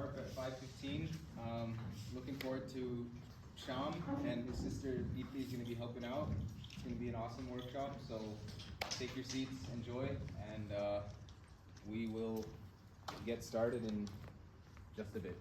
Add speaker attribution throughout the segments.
Speaker 1: sharp at 5:15. Looking forward to Shyam and his sister Deepti is going to be helping out. It's going to be an awesome workshop, so take your seats, enjoy, and we will get started in just a bit.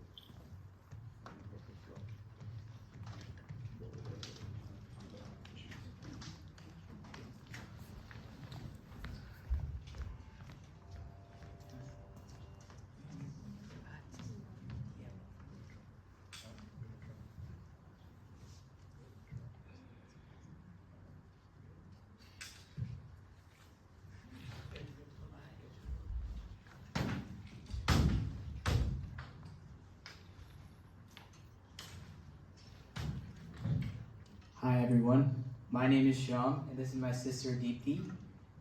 Speaker 2: Hi everyone, my name is Shyam and this is my sister Deepti,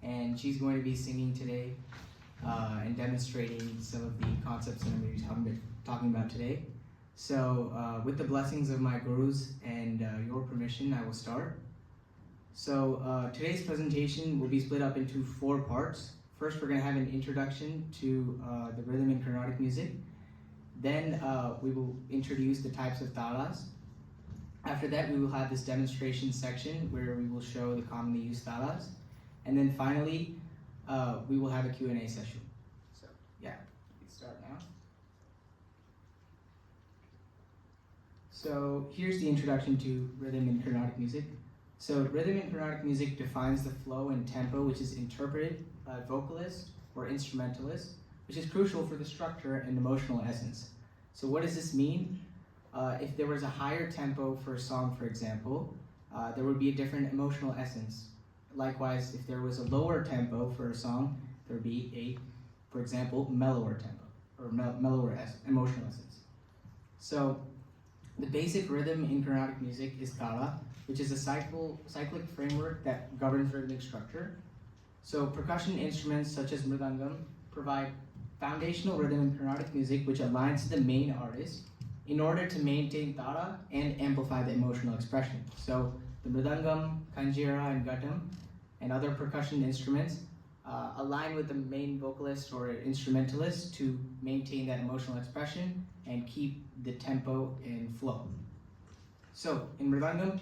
Speaker 2: and she's going to be singing today and demonstrating some of the concepts that I'm going to be talking about today. So with the blessings of my gurus and your permission, I will start. So today's presentation will be split up into 4 parts. First, we're going to have an introduction to the rhythm in Carnatic music. Then we will introduce the types of talas. After that, we will have this demonstration section where we will show the commonly used talas. And then finally, we will have a Q&A session. So yeah, we start now. So here's the introduction to rhythm in Carnatic music. So rhythm in Carnatic music defines the flow and tempo which is interpreted by a vocalist or instrumentalist, which is crucial for the structure and emotional essence. So what does this mean? If there was a higher tempo for a song, for example, there would be a different emotional essence. Likewise, if there was a lower tempo for a song, there would be a, for example, mellower tempo, or mellower emotional essence. So, the basic rhythm in Carnatic music is tala, which is a cyclic framework that governs rhythmic structure. So, percussion instruments such as mridangam provide foundational rhythm in Carnatic music which aligns to the main artist in order to maintain tara and amplify the emotional expression. So the mridangam, kanjira, and ghatam, and other percussion instruments align with the main vocalist or instrumentalist to maintain that emotional expression and keep the tempo and flow. So in mridangam,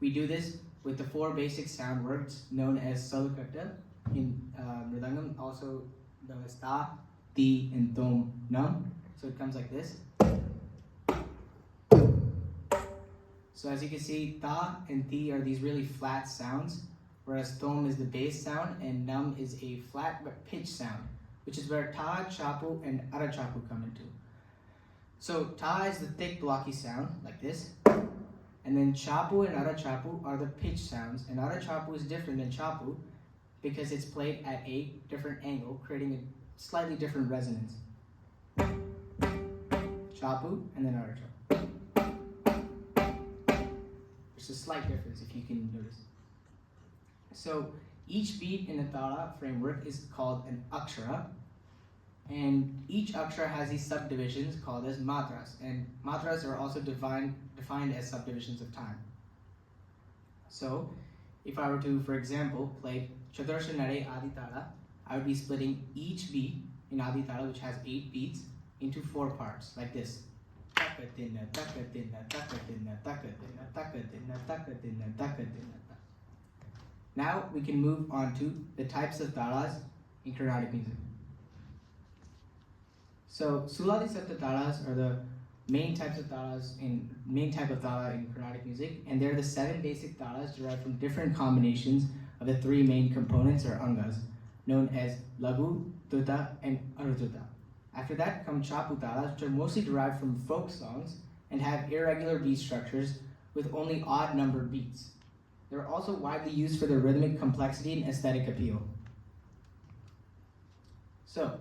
Speaker 2: we do this with the 4 basic sound words known as salukata in mridangam, also known as ta, ti, and tom, nam. So it comes like this. So as you can see, ta and ti are these really flat sounds, whereas tom is the bass sound and nam is a flat but pitched sound, which is where ta, chapu, and ara chapu come into. So ta is the thick blocky sound, like this, and then chapu and ara chapu are the pitched sounds, and ara chapu is different than chapu because it's played at a different angle, creating a slightly different resonance. Chapu and then ara chapu. There's a slight difference if you can notice. So each beat in the tala framework is called an akshara, and each akshara has these subdivisions called as matras, and matras are also defined as subdivisions of time. So if I were to, for example, play Chaturashanare Adi Tala, I would be splitting each beat in Adi Tala, which has 8 beats, into 4 parts, like this. Now we can move on to the types of talas in Carnatic music. So Suladi Sapta talas are the main type of tala in Carnatic music, and they're the 7 basic talas derived from different combinations of the 3 main components or angas, known as lagu, tuta, and anututa. After that come chapu talas, which are mostly derived from folk songs and have irregular beat structures with only odd numbered beats. They're also widely used for their rhythmic complexity and aesthetic appeal. So,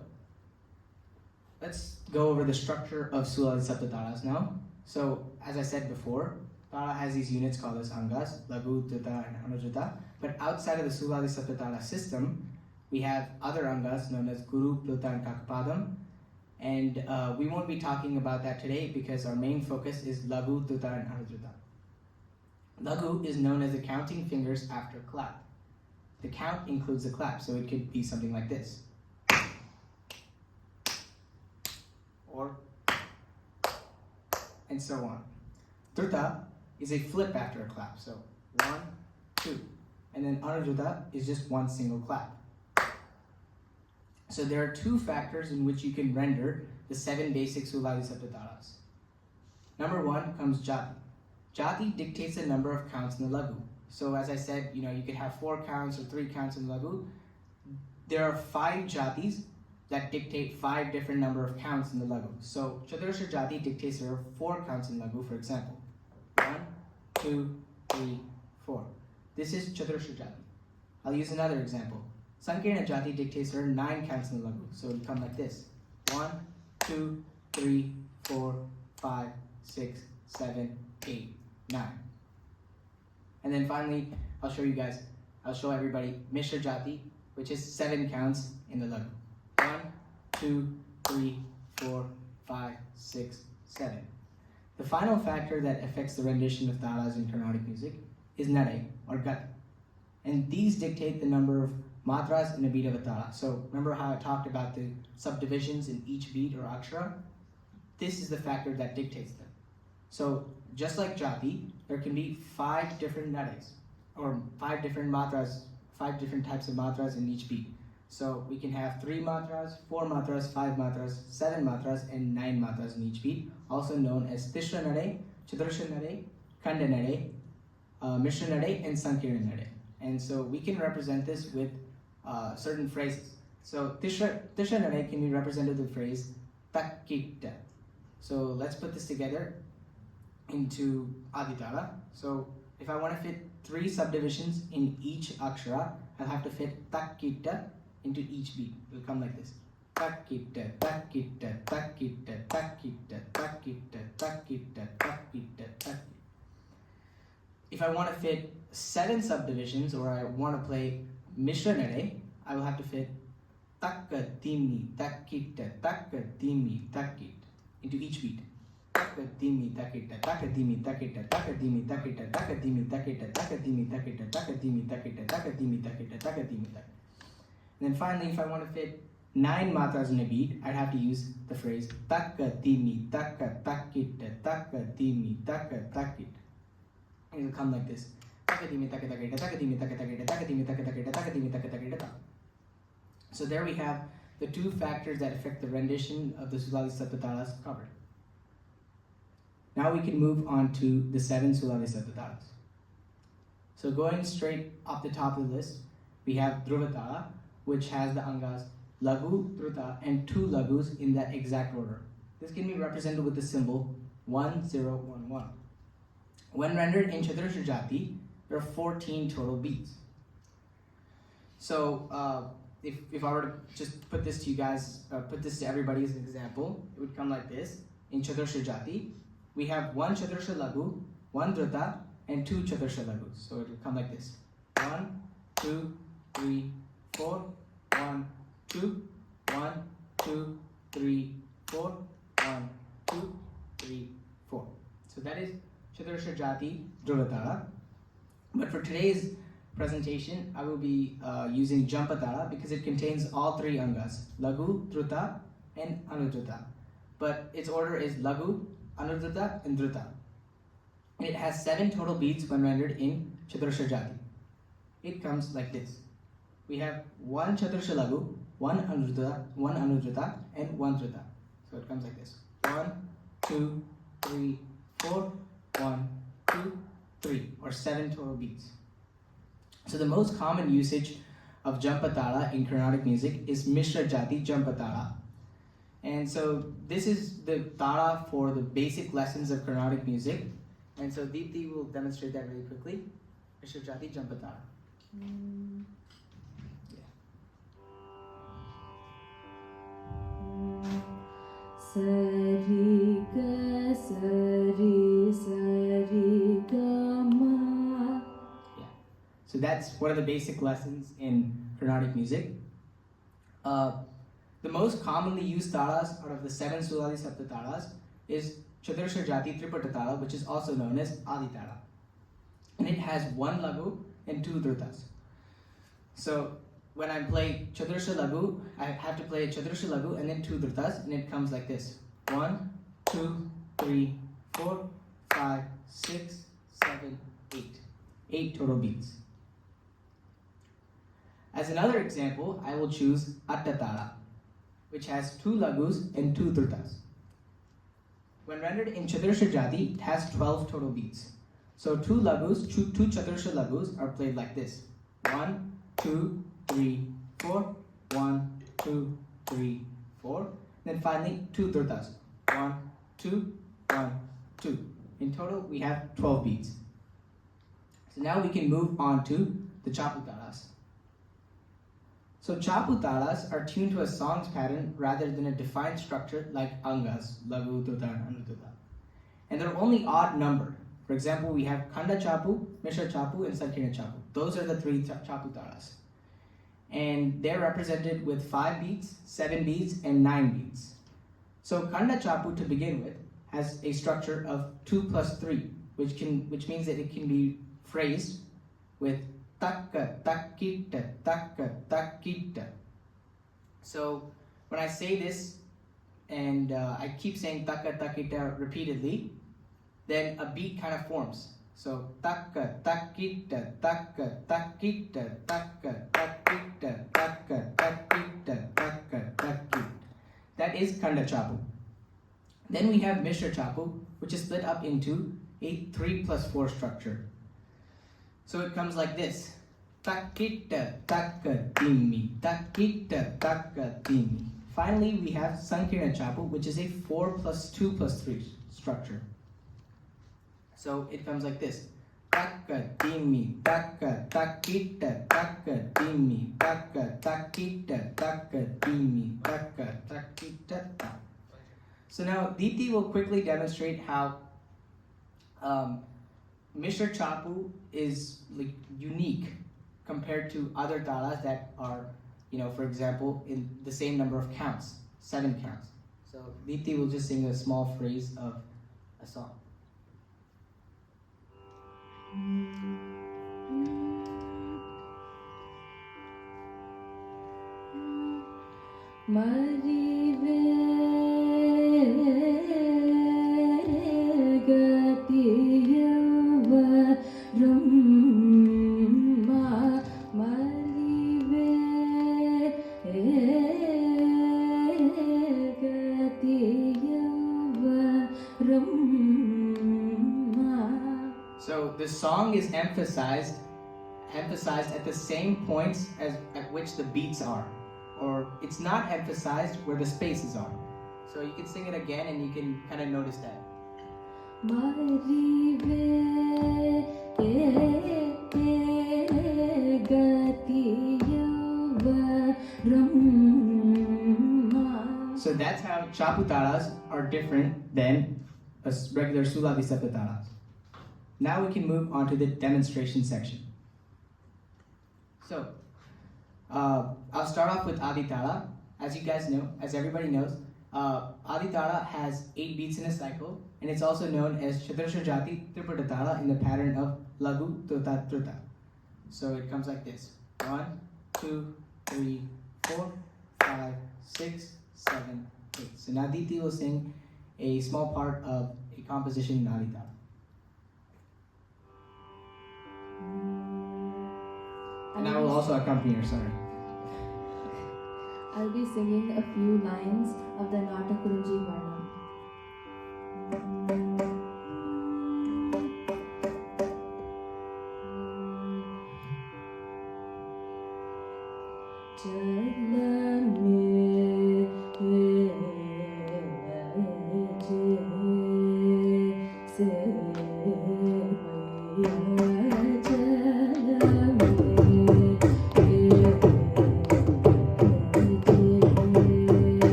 Speaker 2: let's go over the structure of Suladi Sapta talas now. So, as I said before, tala has these units called as angas, lagu, tuta, and anututa. But outside of the Suladi Sapta tala system, we have other angas known as guru, pluta, and kakapadam. And we won't be talking about that today because our main focus is lagu, tuta, and anututa. Lagu is known as the counting fingers after clap. The count includes a clap, so it could be something like this. Or and so on. Druta is a flip after a clap. So 1, 2. And then Anudruta is just one single clap. So there are two factors in which you can render the 7 basic Sulali Saptatalas. Number 1 comes Jati. Jati dictates the number of counts in the lagu. So as I said, you could have 4 counts or 3 counts in the lagu. There are 5 jatis that dictate 5 different number of counts in the lagu. So Chaturasha Jati dictates there are 4 counts in lagu, for example. 1, 2, 3, 4. This is Chaturasha Jati. I'll use another example. Sankirna Jati dictates there are 9 counts in the lagu. So it'll come like this. 1, 2, 3, 4, 5, 6, 7, 8, 9. And then finally, I'll show everybody Mishra Jati, which is 7 counts in the lagu. 1, 2, 3, 4, 5, 6, 7. The final factor that affects the rendition of talas in Carnatic music is nare or gati. And these dictate the number of matras in a beat of a tala. So remember how I talked about the subdivisions in each beat or akshara? This is the factor that dictates them. So just like jati, there can be 5 different nares or 5 different matras, 5 different types of matras in each beat. So we can have 3 matras, 4 matras, 5 matras, 7 matras, and 9 matras in each beat, also known as Tishra Nare, Chaturasha Nare, Khanda Nare, Mishra Nare, and Sankirna Nare. And so we can represent this with certain phrases. So Tishra Nare can be represented with the phrase Takkita. So let's put this together into Aditala. So if I want to fit 3 subdivisions in each akshara, I'll have to fit Takkita into each beat. It will come like this. Takkita, Takkita, Takkita, Takkita, Takkita, Takkita, Takkita, Takkita. If I want to fit 7 subdivisions, or I want to play Mishra Nare, I will have to fit Takka, Dimi, Takkita, Takka, Dimi, Takkita into each beat. Takka, Dimi, Takkita, Takka, Dimi, Takkita, Takka, Dimi, Takkita, Takka, Dimi, Takkita, Takka, Dimi, Takkita, Takka, Dimi, Takkita, Takka, Dimi, Takkita, Takka, Dimi, Takkita. And then finally, if I want to fit 9 matras in a beat, I'd have to use the phrase Takka, Dimi, Takka, Takkita, Takka, Dimi, Takka, Takkita. And it'll come like this. So there we have the 2 factors that affect the rendition of the Sulali Saptatalas covered. Now we can move on to the 7 Sulali Saptatalas. So going straight up the top of the list, we have Dhruvatala, which has the angas Lagu, Druta, and 2 lagus in that exact order. This can be represented with the symbol 1, 0, 1, 1. When rendered in Chaturasha Jati, there are 14 total beats. So if I were to just put this to you guys, put this to everybody as an example, it would come like this. In Chaturasha Jati, we have 1 Chaturasha Lagu, 1 Druta, and 2 Chaturasha Lagus. So it will come like this. 1, 2, 3, 4, 1, 2, 1, 2, 3, 4, 1, 2, 3, 4. So that is Chaturasha Jati Dhruvatala. But for today's presentation, I will be using Jampatala because it contains all 3 angas, Lagu, Druta, and Anudruta. But its order is Lagu, Anudruta, and Druta. And it has 7 total beats when rendered in Chaturasha Jati. It comes like this. We have 1 Chaturasha Lagu, 1 Anudruta, and 1 Druta. So it comes like this. 1, 2, 3, 4, 1, 2, 3, or 7 total beats. So the most common usage of Jampatala in Carnatic music is Mishra Jati Jampatala. And so this is the tala for the basic lessons of Carnatic music. And so Deepti will demonstrate that really quickly. Mishra Jati Jampatala.
Speaker 3: Sari ga sari sari ga ma.
Speaker 2: So that's one of the basic lessons in Carnatic music. The most commonly used talas out of the 7 Sulali Saptatalas is Chaturasha Jati Tripatatala, which is also known as Aditala. And it has 1 lagu and 2 drutas. So when I play Chaturasha Lagu, I have to play a Chaturasha Lagu and then 2 drutas, and it comes like this. 1, 2, 3, 4, 5, 6, 7, 8. 8 total beats. As another example, I will choose Attatala, which has 2 lagus and 2 drutas. When rendered in Chatursha Jati, it has 12 total beats. So 2 lagus, 2 Chatursha lagus are played like this. 1, 2, 3, 4, 1, 2, 3, 4. Then finally 2 drutas. 1, 2, 1, 2. In total, we have 12 beats. So now we can move on to the Chaputalas. So Chaputalas are tuned to a song's pattern rather than a defined structure like Angas, Lagu, Druta, and Anututa. And they're only odd numbered. For example, we have Khanda Chapu, Mishra Chapu, and Sankirna Chapu. Those are the 3 Chaputalas. And they're represented with 5 beats, 7 beats, and 9 beats. So Khanda Chapu, to begin with, has a structure of 2 plus 3, which means that it can be phrased with takka, takkita, takka, takkita. So when I say this, and I keep saying takka, takkita repeatedly, then a beat kind of forms. So takka, takkita, takka, takkita, takka, takkita, takka, takkita, takka, takkita. That is Khanda Chapu. Then we have Mishra Chapu, which is split up into a 3 plus 4 structure. So it comes like this. Takkita, takka, timmi, takkita, takka, timmi. Finally, we have Sankirna Chapu, which is a 4 plus 2 plus 3 structure. So it comes like this. Takka, timmi, takka, takkita, takka, timmi, takka, takkita, takka, timmi, takka, takkita, takka. So now Deepti will quickly demonstrate how Mishra Chapu is like unique compared to other talas that are, for example, in the same number of counts, 7 counts. So Deepti will just sing a small phrase of a song. So the song is emphasized at the same points at which the beats are, or it's not emphasized where the spaces are. So you can sing it again and you can kind of notice that. So that's how Chaputalas are different than a regular Sula Visapatalas. Now we can move on to the demonstration section. So, I'll start off with Aditala. As you guys know, as everybody knows, Aditala has 8 beats in a cycle, and it's also known as Chatursha Jati Triputatala in the pattern of Lagu Truta Truta. So it comes like this: 1, 2, 3, 4, 5, 6, 7, 8. So now Deepti will sing a small part of a composition in Aditala. And I will also accompany her, sorry.
Speaker 3: I'll be singing a few lines of the Nata Kurunji Varnam.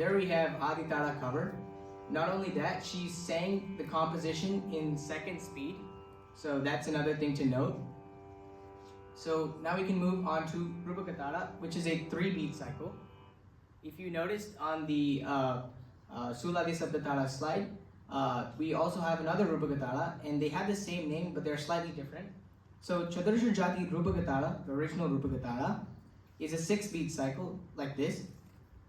Speaker 2: there we have Aditara cover. Not only that, she sang the composition in second speed, so that's another thing to note. So now we can move on to Rupakatala, which is a 3-beat cycle. If you noticed on the Suladi Sabdatala slide, we also have another Rupakatala, and they have the same name, but they're slightly different. So Chaturashra Jati Rupakatala, the original Rupakatala, is a 6-beat cycle like this: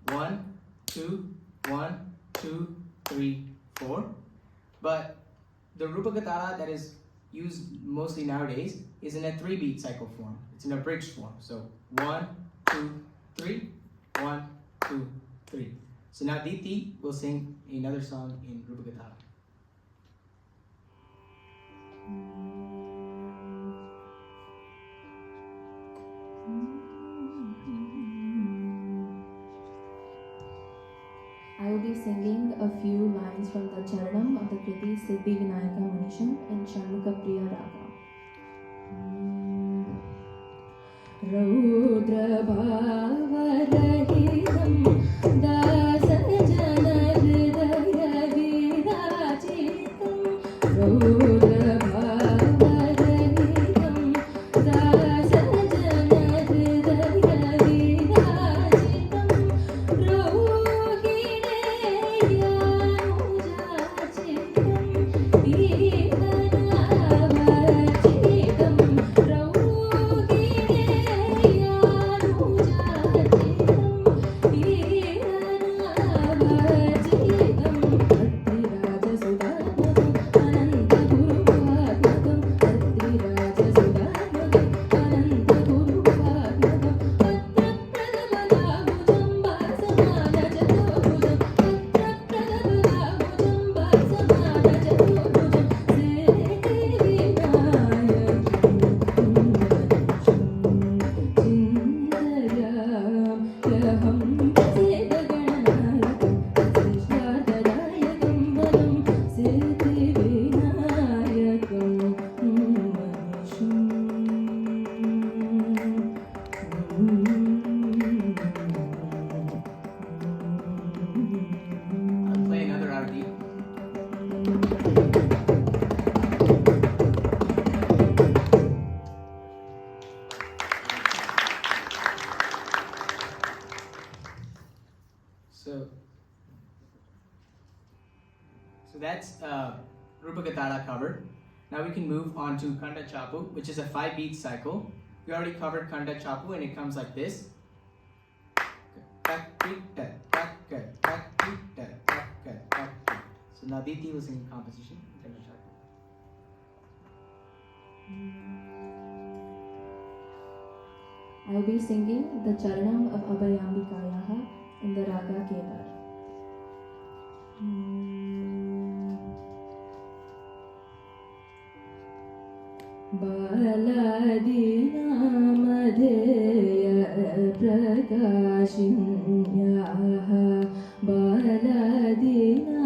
Speaker 2: 1, 2, 1, 2, 3, 4. But the Rupakatala that is used mostly nowadays is in a 3-beat cycle form. It's in a bridged form. So 1, 2, 3, 1, 2, 3. So now Deepti will sing another song in Rupakatala.
Speaker 3: I will be singing a few lines from the Charanam of the Kriti Siddhi Vinayaka Manisham in Shanmukha Priya Raga. Raudra Bhava Rahitam Dasa Jana Hridaya Virajitam Raudra Bhava Rahitam Dasa Jana Hridaya Virajitam Rohineya Mujachitam Vihanavachitam
Speaker 2: I'll play another arti. So that's Rupakatala cover. Now we can move on to Kanda Chapu, which is a 5-beat cycle. We already covered Kanda Chapu, and it comes like this. So now Deepti will sing composition in Kanda Chapu.
Speaker 3: I will be singing the Charanam of Abhayambikayaha in the Raga Kedar. Baladina Madheya Prakashinyaha Baladina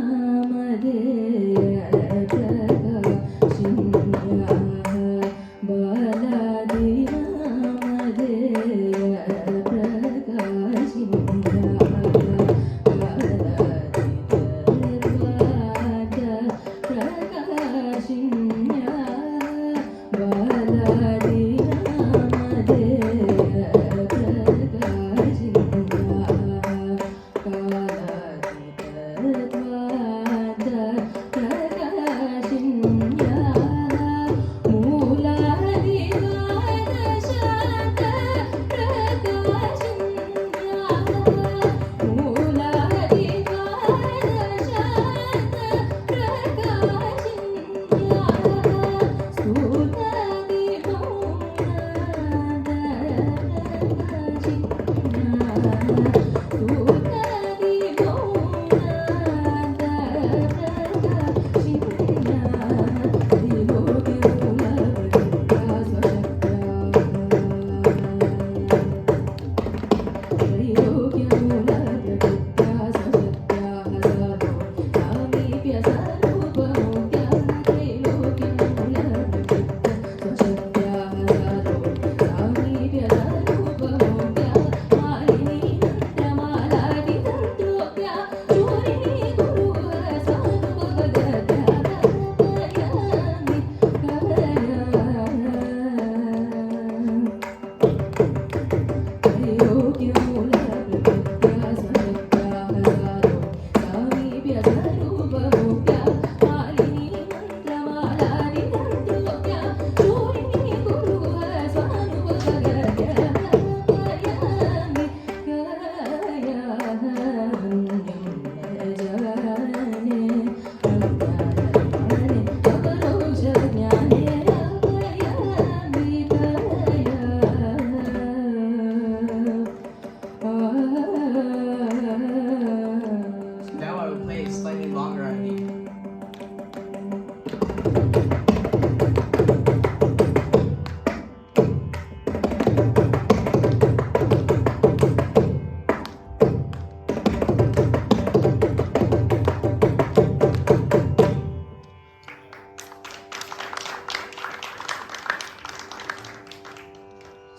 Speaker 3: Madheya Prakashinyaha Baladina Madheya Prakashinyaha Piazza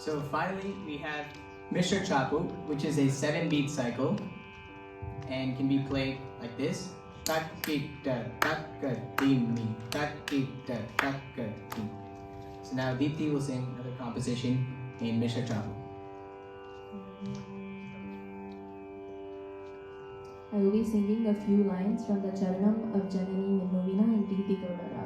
Speaker 2: So finally, we have Mr. Chapu, which is a 7-beat cycle and can be played like this. Tak-kita, tak-ka-dimi, tak-kita, tak-ka-dimi. So now Deepti will sing another composition in Mr. Chapu.
Speaker 3: I will be singing a few lines from the Charanam of Janani Minnovina in Deepti Ravidath.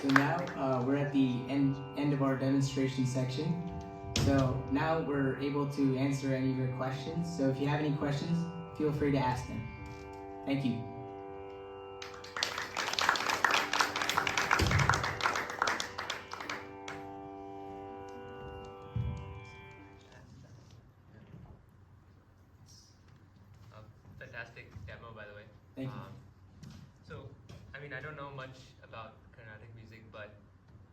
Speaker 2: So now we're at the end of our demonstration section. So now we're able to answer any of your questions. So if you have any questions, feel free to ask them. Thank you.
Speaker 4: Fantastic demo, by the way.
Speaker 2: Thank you.
Speaker 4: So, I mean, I don't know much about Carnatic music, but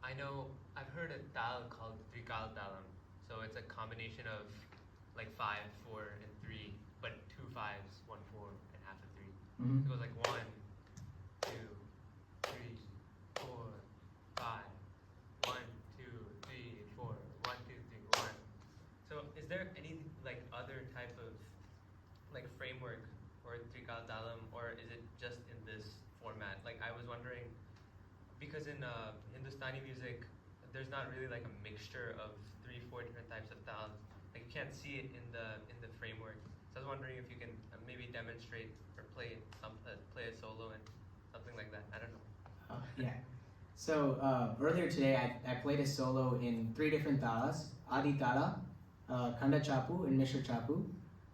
Speaker 4: I know I've heard a tal called Trikal Talam. So it's a combination of like 5, 4, and 3, but 2 5s, 1 4, and half a 3.
Speaker 2: Mm-hmm.
Speaker 4: It goes like 1, 2, 3, 4, 5, 1, 2, 3, 4, 1, 2, 3, 1. So is there any like other type of like framework or Trikal Talam, or is it just in this format? Like I was wondering, because in Hindustani music, there's not really like a mixture of 3, 4 different types of tals. Like you can't see it in the framework. So I was wondering if you can maybe demonstrate or play a solo and something like that. I don't know.
Speaker 2: Yeah. So earlier today, I played a solo in 3 different talas: Adi Tala, Khanda Chapu, and Mishra Chapu.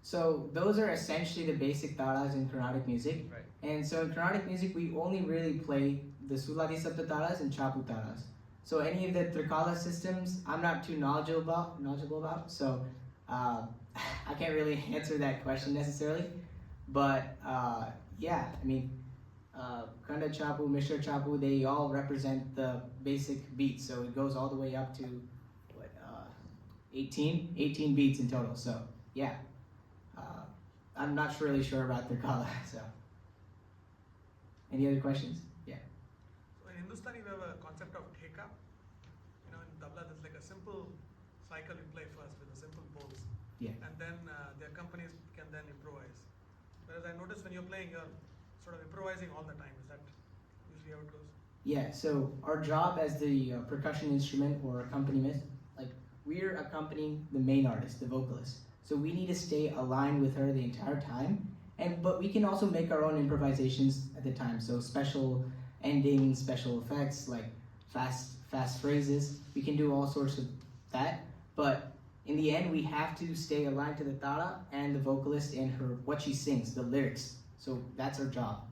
Speaker 2: So those are essentially the basic talas in Carnatic music.
Speaker 4: Right.
Speaker 2: And so in Carnatic music, we only really play the Suladi Sapta talas and Chapu talas. So any of the Trikala systems, I'm not too knowledgeable about. So I can't really answer that question necessarily. But yeah, I mean, Khanda Chapu, Mishra Chapu, they all represent the basic beats. So it goes all the way up to what 18 beats in total. So yeah, I'm not really sure about Trikala. So any other questions? Yeah.
Speaker 5: So in Hindustani, we have a concept of theka. You know, in tabla, there's like a simple cycle you play first with a simple pulse.
Speaker 2: Yeah.
Speaker 5: And then the companies can then improvise. Whereas I notice when you're playing, you're sort of improvising all the time. Is that usually how it goes?
Speaker 2: Yeah, so our job as the percussion instrument or accompanist, like we're accompanying the main artist, the vocalist. So we need to stay aligned with her the entire time. But we can also make our own improvisations at the time. So special endings, special effects, like fast phrases. We can do all sorts of that. But in the end, we have to stay aligned to the tala and the vocalist and what she sings, the lyrics. So that's our job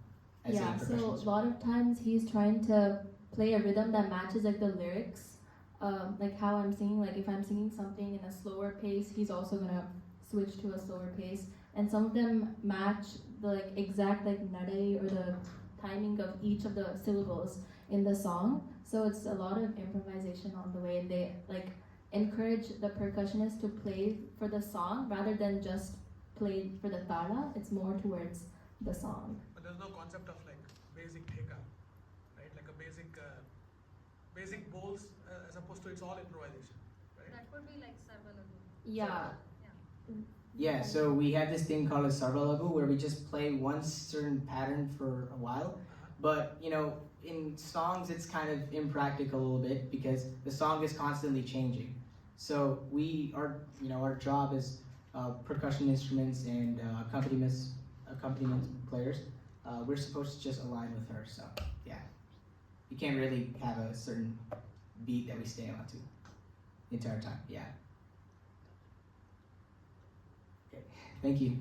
Speaker 2: as a
Speaker 3: Yeah,
Speaker 2: percussion
Speaker 3: so a
Speaker 2: instrument.
Speaker 3: lot of times he's trying to play a rhythm that matches like the lyrics. Like how I'm singing, like if I'm singing something in a slower pace, he's also gonna switch to a slower pace. And some of them match the like exact like nade or the timing of each of the syllables in the song. So it's a lot of improvisation on the way, and they like encourage the percussionist to play for the song rather than just play for the tala. It's more towards the song.
Speaker 5: But there's no concept of like basic theka, right? Like a basic bowls as opposed to it's all improvisation, right?
Speaker 6: That would be like Sarvalagu.
Speaker 3: Yeah.
Speaker 2: Yeah, so we have this thing called a sarvalagu where we just play one certain pattern for a while. But, you know, in songs it's kind of impractical a little bit because the song is constantly changing. So our job as percussion instruments and accompaniment players, we're supposed to just align with her. So, yeah. You can't really have a certain beat that we stay on to the entire time. Yeah. Okay. Thank you.